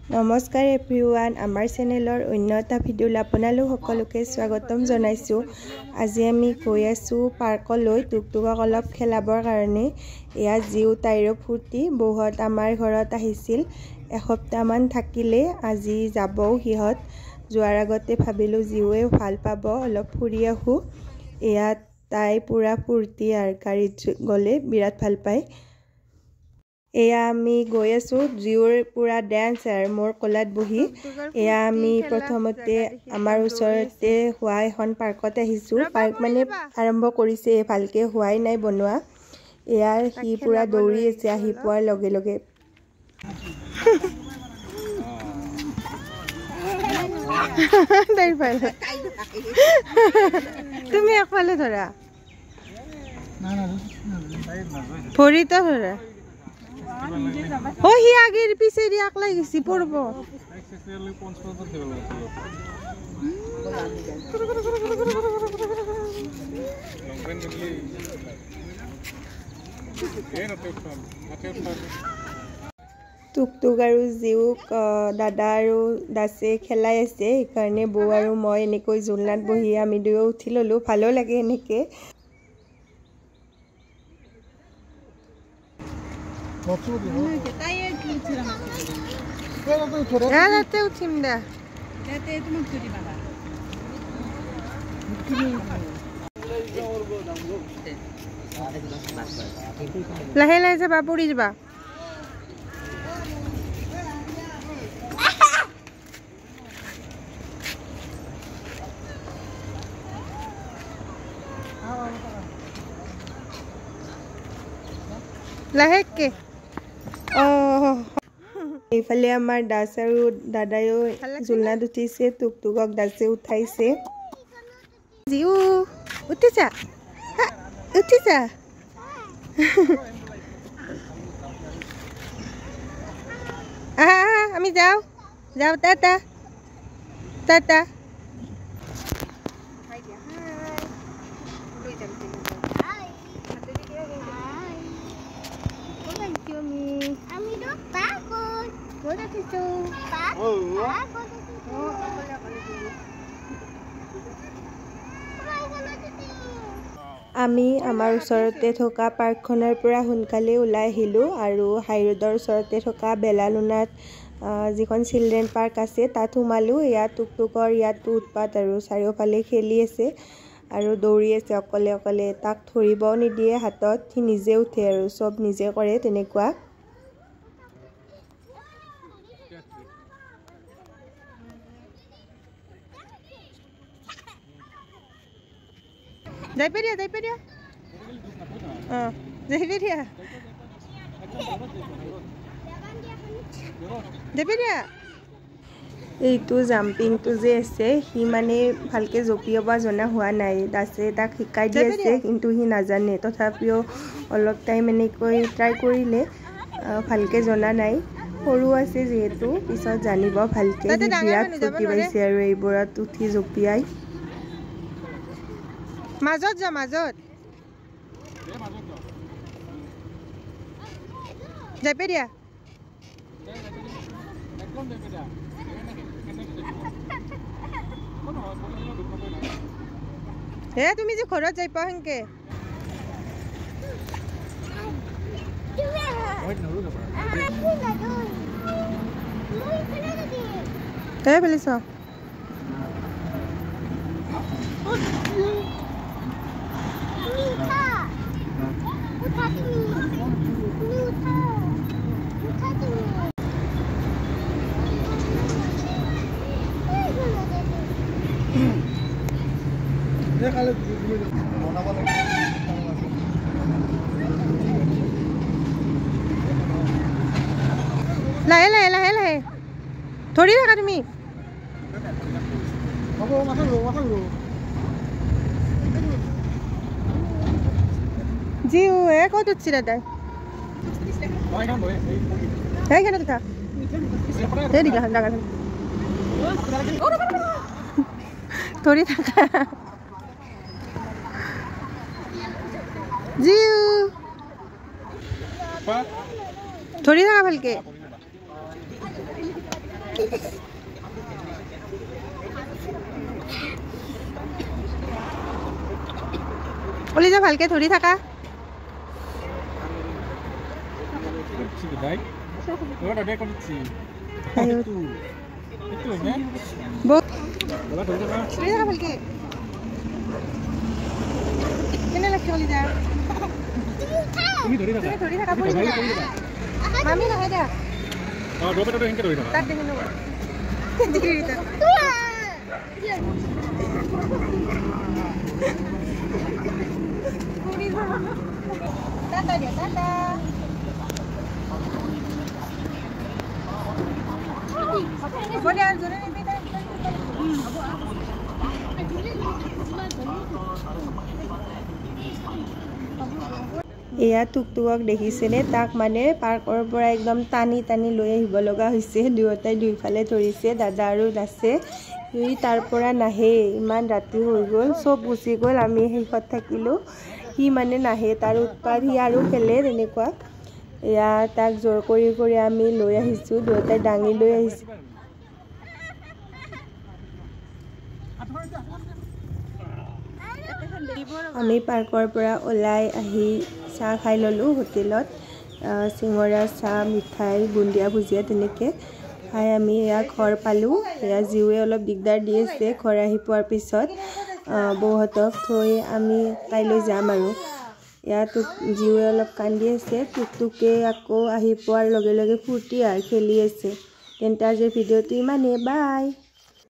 নমস্কাৰ এভৰিৱান, আমাৰ চেনেলৰ অন্য এটা ভিডিঅ'লৈ আপোনালোক সকলোকে স্বাগতম জনাইছোঁ। আজি আমি গৈ আছোঁ পাৰ্কলৈ টুকটুকক অলপ খেলাবৰ কাৰণে। এয়া জিও তাইৰো ফূৰ্তি। বৌহঁত আমাৰ ঘৰত আহিছিল, এসপ্তাহমান থাকিলে, আজি যাবও সিহঁত। যোৱাৰ আগতে ভাবিলোঁ জিওৱে ভাল পাব, অলপ ফুৰি আহোঁ। এয়া তাই পূৰা ফূৰ্তি আৰু গাড়ীত গ'লে বিৰাট ভাল পায়। এয়া আমি গৈ আছোঁ, জিওৰ পূৰা ডেন্স আৰু মোৰ কোলাত বহি। এয়া আমি প্ৰথমতে আমাৰ ওচৰতে হোৱা এখন পাৰ্কত আহিছোঁ। পাৰ্ক মানে আৰম্ভ কৰিছে, ভালকৈ হোৱাই নাই বনোৱা। এয়া সি পূৰা দৌৰি আছে আহি পোৱাৰ লগে লগে। তুমি একফালে ধৰা, ভৰিতো ধৰা। সি আগেৰ পিছে দিয়ে আকলাই গেছি পড়ব। টুকটুক আৰু জিওক দাদা আৰু দাসে খেলাই আছে, সেইকাৰণে বৌ আৰু মই এনেকৈ জোলনাত বহি আমি দুয়ো উঠি ল'লোঁ। ভালো লাগে এনেকৈ। উঠিম দে, লাহে লাহে যাবা, পৰি যাবা। লাহেকে। এইফালে আমাৰ দাস আৰু দাদায়ো জোলনাত উঠিছে, টুকটুকক দাসে উঠাইছে। জিও উঠিছা, উঠিছা। আহা আমি যাও যাও, টাটা টাটা। আমি আমাৰ ওচৰতে থকা পাৰ্কখনৰ পৰা সোনকালে ওলাই আহিলোঁ আৰু হাইৰোডৰ ওচৰতে থকা বেলালুনাত যিখন চিলড্ৰেন পাৰ্ক আছে তাত সোমালোঁ। ইয়াত টুকটুকৰ ইয়াতো উৎপাত আৰু চাৰিওফালে খেলি আছে আৰু দৌৰি আছে অকলে অকলে। তাক ধৰিবও নিদিয়ে হাতত, সি নিজে উঠে আৰু চব নিজে কৰে তেনেকুৱা। যাই পেৰিয়া যাই পেৰিয়া, যাই পেৰিয়া যাই পেৰিয়া। এইটো জাম্পিংটো যে আছে, সি মানে ভালকৈ জঁপিয়াব জনা হোৱা নাই। দাসে তাক শিকাই দি আছে, কিন্তু সি নাজানে। তথাপিও অলপ টাইম এনেকৈ ট্ৰাই কৰিলে, ভালকৈ জনা নাই। সৰু আছে যিহেতু, পিছত জানিব ভালকৈ। সি বিৰাট ফূৰ্তি পাইছে আৰু এইবোৰত উঠি জঁপিয়াই। মাজত যা, মাজত যাই পেৰিয়া। হে তুমি যে ঘৰত যাই পাও সেনকে। পেলিছ লাহে লাহে লাহে লাহে ধৰি থাকা তুমি। জিও ক'ত উঠছি দাদাই? সেইখানে তো থাক, এইদিকে ডাঙৰ ধৰি থাকা। জিও ধৰি থাকা ভালকে। ওলি যা ভালকে ধৰি থাকা কেনে লাগছে ওলি যা তুমি ধৰি থাকা মামি নহয় দে ড্ৰপেটটো হেনকে ধৰি থাকা তাত দেখি নব ধৰি থাকা টাটা দিয়া টাটা বলে আৰ জোৰে নিবি না এয়া টুকটুকক দেখিছেনে তাক মানে পাৰ্কৰ পৰা একদম টানি টানি লৈ আহিব লগা হৈছে দুয়োটাই দুইফালে ধৰিছে দাদা আৰু আছে সি তাৰ পৰা নাহে ইমান ৰাতি হৈ গ'ল চব গুচি গ'ল আমি শেষত থাকিলোঁ সি মানে নাহে তাৰ উৎপাত সি আৰু খেলে তেনেকুৱা এয়া তাক জোৰ কৰি কৰি আমি লৈ আহিছোঁ দুয়োটাই দাঙি লৈ আহিছোঁ আমি পাৰ্কৰ পৰা ওলাই আহি চাহ খাই ল'লোঁ হোটেলত চিঙৰা চাহ মিঠাই বুন্দিয়া ভুজিয়া তেনেকৈ খাই আমি এয়া ঘৰ পালোঁ এয়া জীৱে অলপ দিগদাৰ দি আছে ঘৰ আহি পোৱাৰ পিছত বৌহঁতক থৈ আমি কাইলৈ যাম আৰু ইয়াত জীৱে অলপ কান্দি আছে টুকটুকে আকৌ আহি পোৱাৰ লগে লগে ফূৰ্তি আৰু খেলি আছে তেন্তে আজিৰ ভিডিঅ'টো ইমানেই বাই